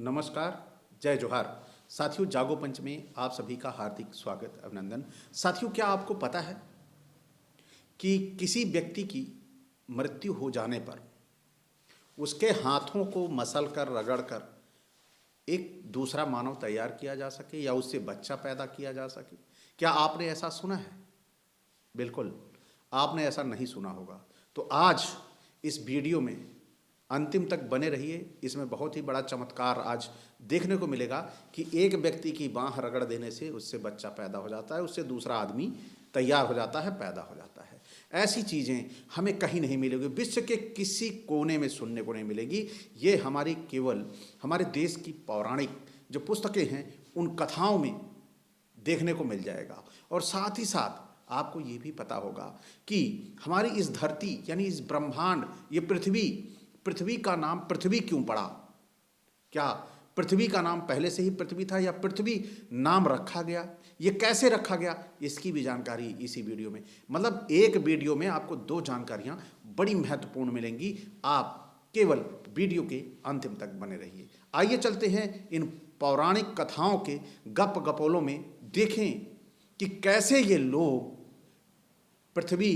नमस्कार, जय जोहार। साथियों, जागो पंच में आप सभी का हार्दिक स्वागत, अभिनंदन। साथियों, क्या आपको पता है कि किसी व्यक्ति की मृत्यु हो जाने पर उसके हाथों को मसल कर, रगड़ कर एक दूसरा मानव तैयार किया जा सके या उससे बच्चा पैदा किया जा सके? क्या आपने ऐसा सुना है? बिल्कुल, आपने ऐसा नहीं सुना होगा। तो आज इस वीडियो में अंतिम तक बने रहिए। इसमें बहुत ही बड़ा चमत्कार आज देखने को मिलेगा कि एक व्यक्ति की बाँह रगड़ देने से उससे बच्चा पैदा हो जाता है, उससे दूसरा आदमी तैयार हो जाता है, पैदा हो जाता है। ऐसी चीज़ें हमें कहीं नहीं मिलेगी, विश्व के किसी कोने में सुनने को नहीं मिलेगी। ये हमारी केवल हमारे देश की पौराणिक जो पुस्तकें हैं उन कथाओं में देखने को मिल जाएगा। और साथ ही साथ आपको ये भी पता होगा कि हमारी इस धरती यानी इस ब्रह्मांड, ये पृथ्वी का नाम पृथ्वी क्यों पड़ा? क्या पृथ्वी का नाम पहले से ही पृथ्वी था या पृथ्वी नाम रखा गया? ये कैसे रखा गया, इसकी भी जानकारी इसी वीडियो में, मतलब एक वीडियो में आपको दो जानकारियां बड़ी महत्वपूर्ण मिलेंगी। आप केवल वीडियो के अंतिम तक बने रहिए। आइए चलते हैं इन पौराणिक कथाओं के गप गपोलों में, देखें कि कैसे ये लोग पृथ्वी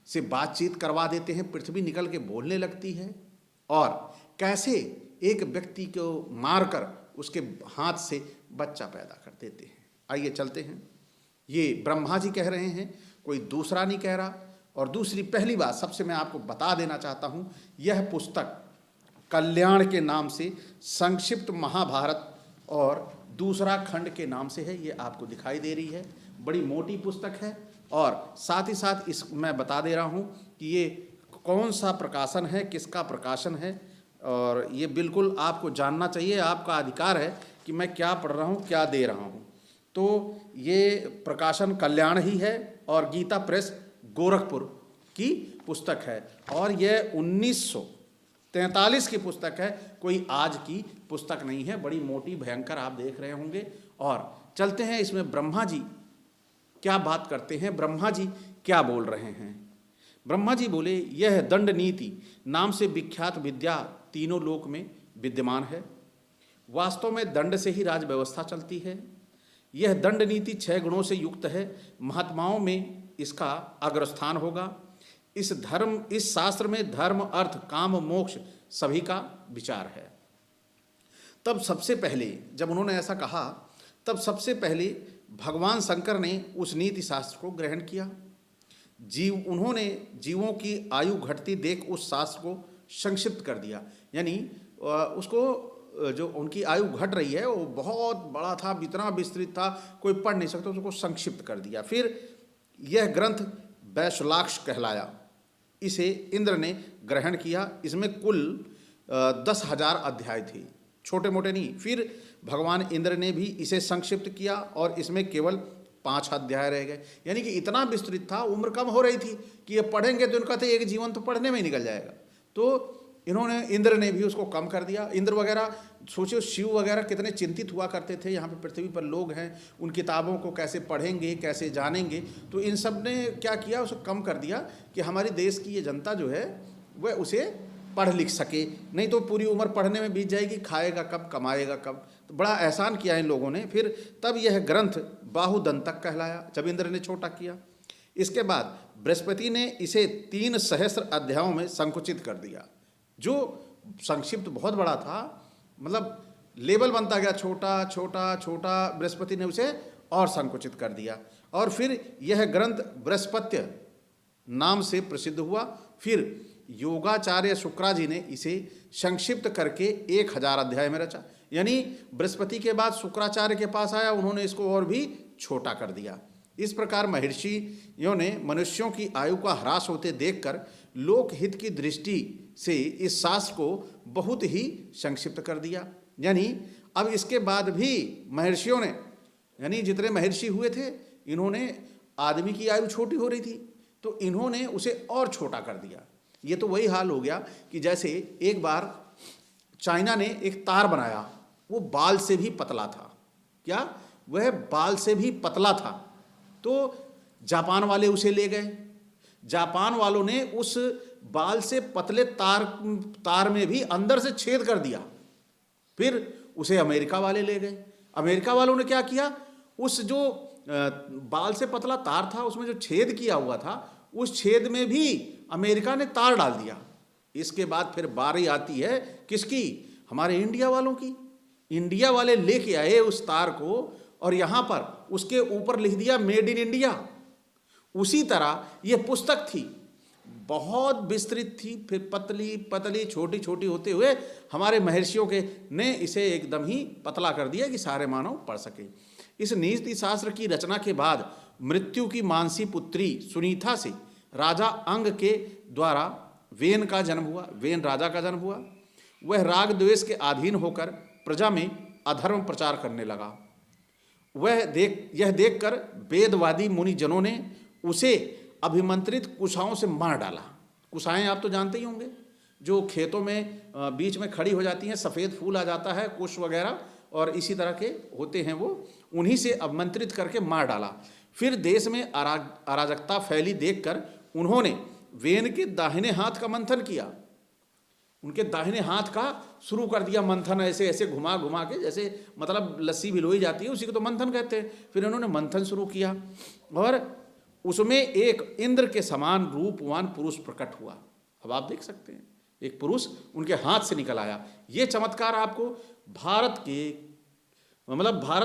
से बातचीत करवा देते हैं, पृथ्वी निकल के बोलने लगती है, और कैसे एक व्यक्ति को मारकर उसके हाथ से बच्चा पैदा कर देते हैं। आइए चलते हैं। ये ब्रह्मा जी कह रहे हैं, कोई दूसरा नहीं कह रहा। और दूसरी पहली बात सबसे मैं आपको बता देना चाहता हूँ, यह पुस्तक कल्याण के नाम से संक्षिप्त महाभारत और दूसरा खंड के नाम से है। ये आपको दिखाई दे रही है, बड़ी मोटी पुस्तक है। और साथ ही साथ इस मैं बता दे रहा हूँ कि ये कौन सा प्रकाशन है, किसका प्रकाशन है, और ये बिल्कुल आपको जानना चाहिए। आपका अधिकार है कि मैं क्या पढ़ रहा हूँ, क्या दे रहा हूँ। तो ये प्रकाशन कल्याण ही है और गीता प्रेस गोरखपुर की पुस्तक है, और यह 1943 की पुस्तक है, कोई आज की पुस्तक नहीं है। बड़ी मोटी भयंकर आप देख रहे होंगे। और चलते हैं, इसमें ब्रह्मा जी क्या बात करते हैं, ब्रह्मा जी क्या बोल रहे हैं। ब्रह्मा जी बोले, यह दंड नीति नाम से विख्यात विद्या तीनों लोक में विद्यमान है। वास्तव में दंड से ही राज व्यवस्था चलती है। यह दंड नीति 6 गुणों से युक्त है। महात्माओं में इसका अग्रस्थान होगा। इस शास्त्र में धर्म, अर्थ, काम, मोक्ष सभी का विचार है। तब सबसे पहले जब उन्होंने ऐसा कहा, तब सबसे पहले भगवान शंकर ने उस नीति शास्त्र को ग्रहण किया। उन्होंने जीवों की आयु घटती देख उस शास्त्र को संक्षिप्त कर दिया। यानी उसको जो उनकी आयु घट रही है वो बहुत बड़ा था, इतना विस्तृत था, कोई पढ़ नहीं सकता, उसको संक्षिप्त कर दिया। फिर यह ग्रंथ वैशलाक्ष कहलाया। इसे इंद्र ने ग्रहण किया। इसमें कुल 10,000 अध्याय थे, छोटे मोटे नहीं। फिर भगवान इंद्र ने भी इसे संक्षिप्त किया और इसमें केवल 5 अध्याय रह गए। यानी कि इतना विस्तृत था, उम्र कम हो रही थी कि ये पढ़ेंगे तो इनका तो एक जीवन तो पढ़ने में ही निकल जाएगा। तो इंद्र ने भी उसको कम कर दिया। इंद्र वगैरह, सोचिए शिव वगैरह कितने चिंतित हुआ करते थे, यहाँ पे पृथ्वी पर लोग हैं, उन किताबों को कैसे पढ़ेंगे, कैसे जानेंगे। तो इन सब ने क्या किया, उसको कम कर दिया कि हमारे देश की ये जनता जो है वह उसे पढ़ लिख सके, नहीं तो पूरी उम्र पढ़ने में बीत जाएगी, खाएगा कब, कमाएगा कब। तो बड़ा एहसान किया इन लोगों ने। फिर तब यह ग्रंथ बाहुदंतक कहलाया, जब इंद्र ने छोटा किया। इसके बाद बृहस्पति ने इसे 3 सहस्त्र अध्यायों में संकुचित कर दिया। जो संक्षिप्त बहुत बड़ा था, मतलब लेवल बनता गया छोटा छोटा छोटा, बृहस्पति ने उसे और संकुचित कर दिया। और फिर यह ग्रंथ बृहस्पत्य नाम से प्रसिद्ध हुआ। फिर योगाचार्य शुक्राजी ने इसे संक्षिप्त करके 1000 अध्याय में रचा। यानी बृहस्पति के बाद शुक्राचार्य के पास आया, उन्होंने इसको और भी छोटा कर दिया। इस प्रकार महर्षियों ने मनुष्यों की आयु का ह्रास होते देखकर लोकहित की दृष्टि से इस शास्त्र को बहुत ही संक्षिप्त कर दिया। यानी अब इसके बाद भी महर्षियों ने, यानी जितने महर्षि हुए थे, इन्होंने, आदमी की आयु छोटी हो रही थी तो इन्होंने उसे और छोटा कर दिया। ये तो वही हाल हो गया कि जैसे एक बार चाइना ने एक तार बनाया, वो बाल से भी पतला था। क्या वह बाल से भी पतला था? तो जापान वाले उसे ले गए। जापान वालों ने उस बाल से पतले तार में भी अंदर से छेद कर दिया। फिर उसे अमेरिका वाले ले गए। अमेरिका वालों ने क्या किया, उस जो बाल से पतला तार था उसमें जो छेद किया हुआ था, उस छेद में भी अमेरिका ने तार डाल दिया। इसके बाद फिर बारी आती है किसकी, हमारे इंडिया वालों की। इंडिया वाले लेके आए उस तार को और यहाँ पर उसके ऊपर लिख दिया मेड इन इंडिया। उसी तरह ये पुस्तक थी, बहुत विस्तृत थी, फिर पतली पतली छोटी छोटी होते हुए हमारे महर्षियों के ने इसे एकदम ही पतला कर दिया कि सारे मानव पढ़ सके। इस नीति शास्त्र की रचना के बाद मृत्यु की मानसी पुत्री सुनीता से राजा अंग के द्वारा वेन का जन्म हुआ, वेन राजा का जन्म हुआ। वह राग द्वेष के अधीन होकर प्रजा में अधर्म प्रचार करने लगा। यह देखकर वेदवादी मुनि जनों ने उसे अभिमंत्रित कुशाओं से मार डाला। कुशाएं आप तो जानते ही होंगे, जो खेतों में बीच में खड़ी हो जाती हैं, सफ़ेद फूल आ जाता है, कुश वगैरह और इसी तरह के होते हैं, वो उन्हीं से अभिमंत्रित करके मार डाला। फिर देश में अराजकता फैली देखकर उन्होंने वेन के दाहिने हाथ का मंथन किया। उनके दाहिने हाथ का शुरू कर दिया मंथन, ऐसे ऐसे घुमा घुमा के, जैसे मतलब लस्सी भिलोई जाती है उसी को तो मंथन कहते हैं। फिर उन्होंने मंथन शुरू किया और उसमें एक इंद्र के समान रूपवान पुरुष प्रकट हुआ। अब आप देख सकते हैं एक पुरुष उनके हाथ से निकल आया। ये चमत्कार आपको भारत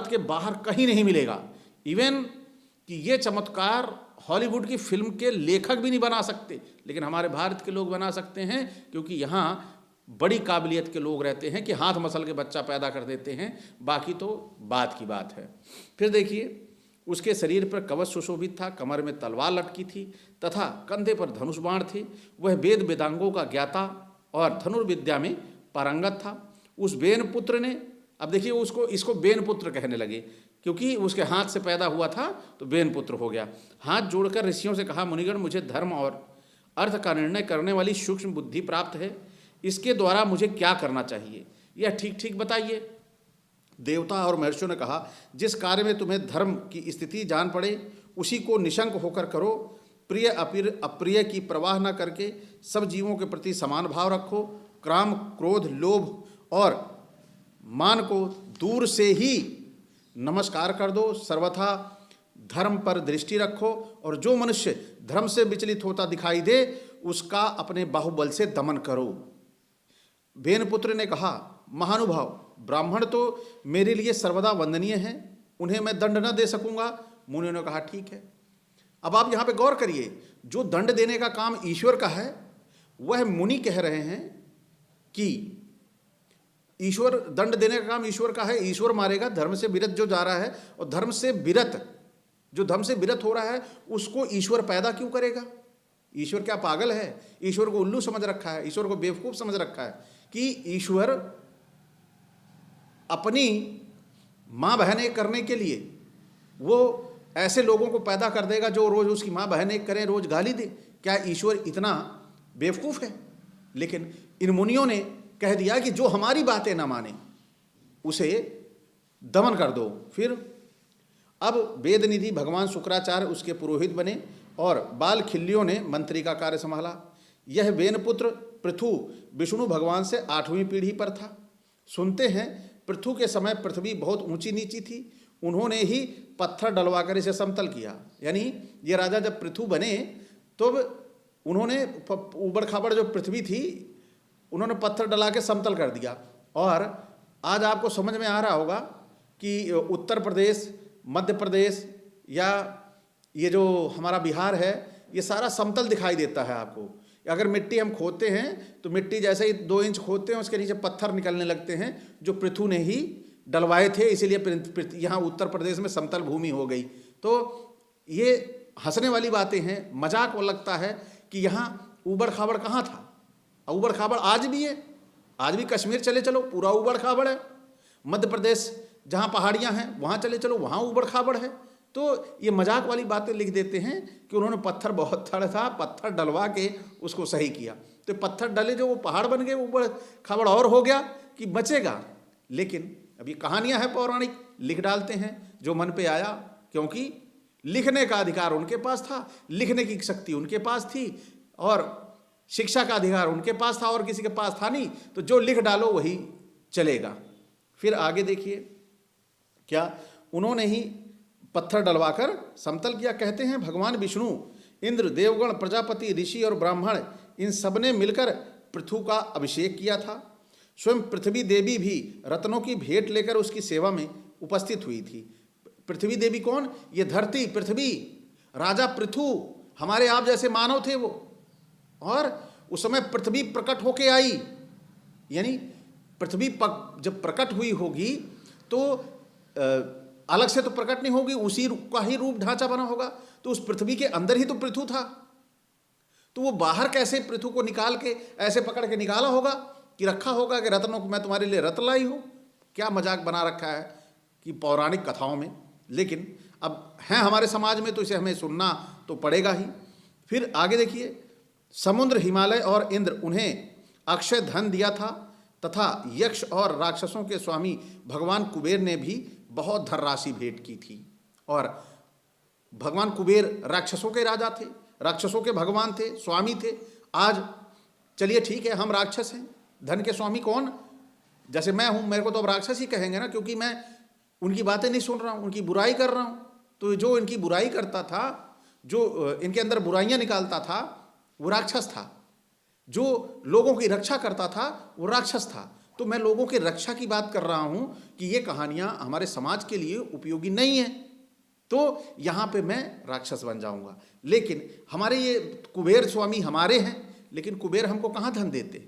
के बाहर कहीं नहीं मिलेगा। इवन कि ये चमत्कार हॉलीवुड की फिल्म के लेखक भी नहीं बना सकते, लेकिन हमारे भारत के लोग बना सकते हैं, क्योंकि यहाँ बड़ी काबिलियत के लोग रहते हैं कि हाथ मसल के बच्चा पैदा कर देते हैं। बाकी तो बात की बात है। फिर देखिए, उसके शरीर पर कवच सुशोभित था, कमर में तलवार लटकी थी तथा कंधे पर धनुष बाण थे। वह वेद वेदांगों का ज्ञाता और धनुर्विद्या में पारंगत था। उस बेन पुत्र ने, अब देखिए इसको बेन पुत्र कहने लगे, क्योंकि उसके हाथ से पैदा हुआ था तो बेन पुत्र हो गया। हाथ जोड़कर ऋषियों से कहा, मुनिगण, मुझे धर्म और अर्थ का निर्णय करने वाली सूक्ष्म बुद्धि प्राप्त है। इसके द्वारा मुझे क्या करना चाहिए, यह ठीक ठीक बताइए। देवता और महर्षियों ने कहा, जिस कार्य में तुम्हें धर्म की स्थिति जान पड़े उसी को निशंक होकर करो। प्रिय अप्रिय की परवाह न करके सब जीवों के प्रति समान भाव रखो। काम, क्रोध, लोभ और मान को दूर से ही नमस्कार कर दो। सर्वथा धर्म पर दृष्टि रखो और जो मनुष्य धर्म से विचलित होता दिखाई दे उसका अपने बाहुबल से दमन करो। बेनपुत्र ने कहा, महानुभाव, ब्राह्मण तो मेरे लिए सर्वदा वंदनीय हैं, उन्हें मैं दंड न दे सकूंगा। मुनियों ने कहा, ठीक है। अब आप यहाँ पे गौर करिए, जो दंड देने का काम ईश्वर का है, वह मुनि कह रहे हैं कि ईश्वर दंड देने का काम ईश्वर का है, ईश्वर मारेगा। धर्म से विरत जो जा रहा है और धर्म से विरत हो रहा है उसको ईश्वर पैदा क्यों करेगा? ईश्वर क्या पागल है? ईश्वर को उल्लू समझ रखा है, ईश्वर को बेवकूफ समझ रखा है कि ईश्वर अपनी माँ बहनें करने के लिए वो ऐसे लोगों को पैदा कर देगा जो रोज उसकी माँ बहनें करें, रोज गाली दे। क्या ईश्वर इतना बेवकूफ है? लेकिन इन मुनियों ने कह दिया कि जो हमारी बातें ना माने उसे दमन कर दो। फिर अब वेदनिधि भगवान शुक्राचार्य उसके पुरोहित बने और बाल खिल्लियों ने मंत्री का कार्य संभाला। यह वेनपुत्र पृथु विष्णु भगवान से 8वीं पीढ़ी पर था। सुनते हैं पृथु के समय पृथ्वी बहुत ऊंची नीची थी, उन्होंने ही पत्थर डलवाकर इसे समतल किया। यानी ये राजा जब पृथु बने तो उन्होंने ऊबड़ खाबड़ जो पृथ्वी थी उन्होंने पत्थर डला के समतल कर दिया। और आज आपको समझ में आ रहा होगा कि उत्तर प्रदेश, मध्य प्रदेश या ये जो हमारा बिहार है, ये सारा समतल दिखाई देता है आपको। अगर मिट्टी हम खोदते हैं तो मिट्टी जैसे ही 2 इंच खोदते हैं उसके नीचे पत्थर निकलने लगते हैं, जो पृथु ने ही डलवाए थे, इसीलिए यहाँ उत्तर प्रदेश में समतल भूमि हो गई। तो ये हंसने वाली बातें हैं, मजाक लगता है कि यहाँ ऊबड़ खाबड़ कहाँ था। ऊबड़ खाबड़ आज भी है, आज भी कश्मीर चले चलो पूरा ऊबड़ खाबड़ है। मध्य प्रदेश जहाँ पहाड़ियाँ हैं वहाँ चले चलो वहाँ ऊबड़ खाबड़ है। तो ये मजाक वाली बातें लिख देते हैं कि उन्होंने पत्थर बहुत थड़ था, पत्थर डलवा के उसको सही किया। तो पत्थर डले जो वो पहाड़ बन गए, ऊबड़ खाबड़ और हो गया कि बचेगा। लेकिन अब ये कहानियाँ हैं पौराणिक, लिख डालते हैं जो मन पे आया, क्योंकि लिखने का अधिकार उनके पास था, लिखने की शक्ति उनके पास थी और शिक्षा का अधिकार उनके पास था और किसी के पास था नहीं। तो जो लिख डालो वही चलेगा। फिर आगे देखिए क्या उन्होंने ही पत्थर डलवाकर समतल किया। कहते हैं भगवान विष्णु, इंद्र, देवगण, प्रजापति, ऋषि और ब्राह्मण इन सब ने मिलकर पृथु का अभिषेक किया था। स्वयं पृथ्वी देवी भी रत्नों की भेंट लेकर उसकी सेवा में उपस्थित हुई थी। पृथ्वी देवी कौन? ये धरती, पृथ्वी, राजा पृथु, हमारे आप जैसे मानव थे वो। और उस समय पृथ्वी प्रकट होके आई, यानी पृथ्वी जब प्रकट हुई होगी तो अलग से तो प्रकट नहीं होगी, उसी का ही रूप ढांचा बना होगा। तो उस पृथ्वी के अंदर ही तो पृथु था, तो वो बाहर कैसे पृथु को निकाल के ऐसे पकड़ के निकाला होगा कि रखा होगा कि रत्नों को मैं तुम्हारे लिए रत्न लाई हूँ। क्या मजाक बना रखा है कि पौराणिक कथाओं में, लेकिन अब हैं हमारे समाज में तो इसे हमें सुनना तो पड़ेगा ही। फिर आगे देखिए, समुद्र, हिमालय और इंद्र उन्हें अक्षय धन दिया था तथा यक्ष और राक्षसों के स्वामी भगवान कुबेर ने भी बहुत धनराशि भेंट की थी। और भगवान कुबेर राक्षसों के राजा थे, राक्षसों के भगवान थे, स्वामी थे। आज चलिए ठीक है, हम राक्षस हैं, धन के स्वामी कौन? जैसे मैं हूं, मेरे को तो अब राक्षस ही कहेंगे ना, क्योंकि मैं उनकी बातें नहीं सुन रहा हूं, उनकी बुराई कर रहा हूं। तो जो इनकी बुराई करता था, जो इनके अंदर बुराइयां निकालता था, वो राक्षस था। जो लोगों की रक्षा करता था वो राक्षस था। तो मैं लोगों की रक्षा की बात कर रहा हूं कि ये कहानियां हमारे समाज के लिए उपयोगी नहीं है, तो यहां पे मैं राक्षस बन जाऊंगा। लेकिन हमारे ये कुबेर स्वामी हमारे हैं, लेकिन कुबेर हमको कहां धन देते?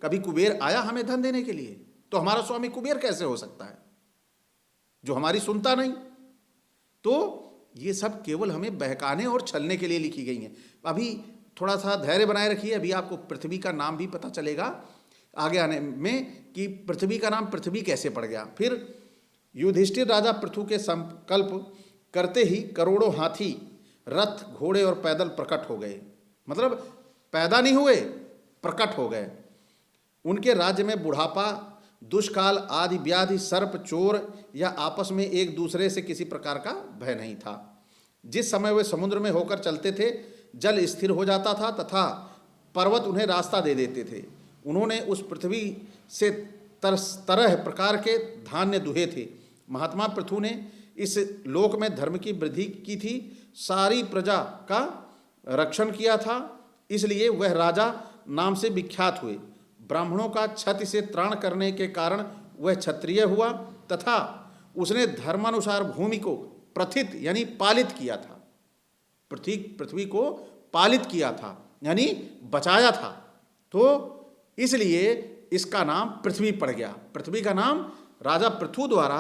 कभी कुबेर आया हमें धन देने के लिए? तो हमारा स्वामी कुबेर कैसे हो सकता है जो हमारी सुनता नहीं? तो ये सब केवल हमें बहकाने और छलने के लिए लिखी गई हैं। अभी थोड़ा सा धैर्य बनाए रखिए, अभी आपको पृथ्वी का नाम भी पता चलेगा आगे आने में कि पृथ्वी का नाम पृथ्वी कैसे पड़ गया। फिर युधिष्ठिर राजा पृथु के संकल्प करते ही करोड़ों हाथी, रथ, घोड़े और पैदल प्रकट हो गए। मतलब पैदा नहीं हुए, प्रकट हो गए। उनके राज्य में बुढ़ापा, दुष्काल आदि व्याधि, सर्प, चोर या आपस में एक दूसरे से किसी प्रकार का भय नहीं था। जिस समय वे समुद्र में होकर चलते थे, जल स्थिर हो जाता था तथा पर्वत उन्हें रास्ता दे देते थे। उन्होंने उस पृथ्वी से तरह प्रकार के धान्य दुहे थे। महात्मा पृथु ने इस लोक में धर्म की वृद्धि की थी, सारी प्रजा का रक्षण किया था, इसलिए वह राजा नाम से विख्यात हुए। ब्राह्मणों का क्षति से त्राण करने के कारण वह क्षत्रिय हुआ तथा उसने धर्मानुसार भूमि को प्रथित यानी पालित किया था। पृथ्वी को पालित किया था यानी बचाया था, तो इसलिए इसका नाम पृथ्वी पड़ गया। पृथ्वी का नाम राजा पृथु द्वारा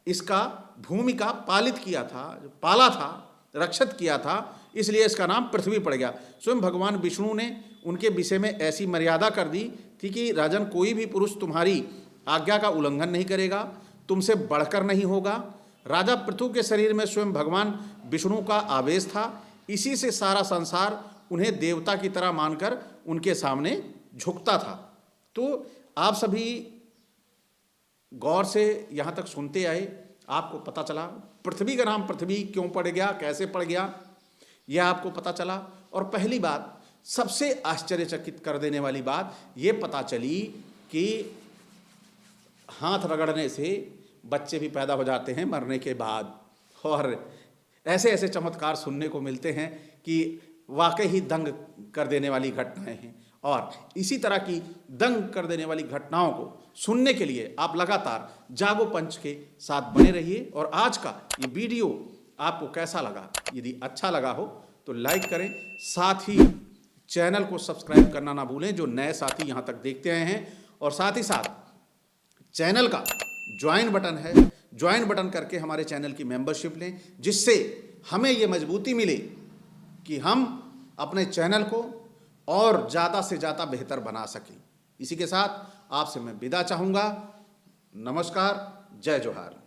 इसका भूमि का पालित किया था, पाला था, रक्षित किया था, इसलिए इसका नाम पृथ्वी पड़ गया। स्वयं भगवान विष्णु ने उनके विषय में ऐसी मर्यादा कर दी थी कि राजन, कोई भी पुरुष तुम्हारी आज्ञा का उल्लंघन नहीं करेगा, तुमसे बढ़कर नहीं होगा। राजा पृथु के शरीर में स्वयं भगवान विष्णु का आवेश था, इसी से सारा संसार उन्हें देवता की तरह मानकर उनके सामने झुकता था। तो आप सभी गौर से यहाँ तक सुनते आए, आपको पता चला पृथ्वी का नाम पृथ्वी क्यों पड़ गया, कैसे पड़ गया, यह आपको पता चला। और पहली बात, सबसे आश्चर्यचकित कर देने वाली बात ये पता चली कि हाथ रगड़ने से बच्चे भी पैदा हो जाते हैं मरने के बाद। और ऐसे ऐसे चमत्कार सुनने को मिलते हैं कि वाकई ही दंग कर देने वाली घटनाएं हैं। और इसी तरह की दंग कर देने वाली घटनाओं को सुनने के लिए आप लगातार जागो पंच के साथ बने रहिए। और आज का ये वीडियो आपको कैसा लगा? यदि अच्छा लगा हो तो लाइक करें, साथ ही चैनल को सब्सक्राइब करना ना भूलें जो नए साथी यहाँ तक देखते आए हैं। और साथ ही साथ चैनल का ज्वाइन बटन है, ज्वाइन बटन करके हमारे चैनल की मेंबरशिप लें, जिससे हमें ये मजबूती मिले कि हम अपने चैनल को और ज़्यादा से ज़्यादा बेहतर बना सकें। इसी के साथ आपसे मैं विदा चाहूँगा। नमस्कार, जय जोहार।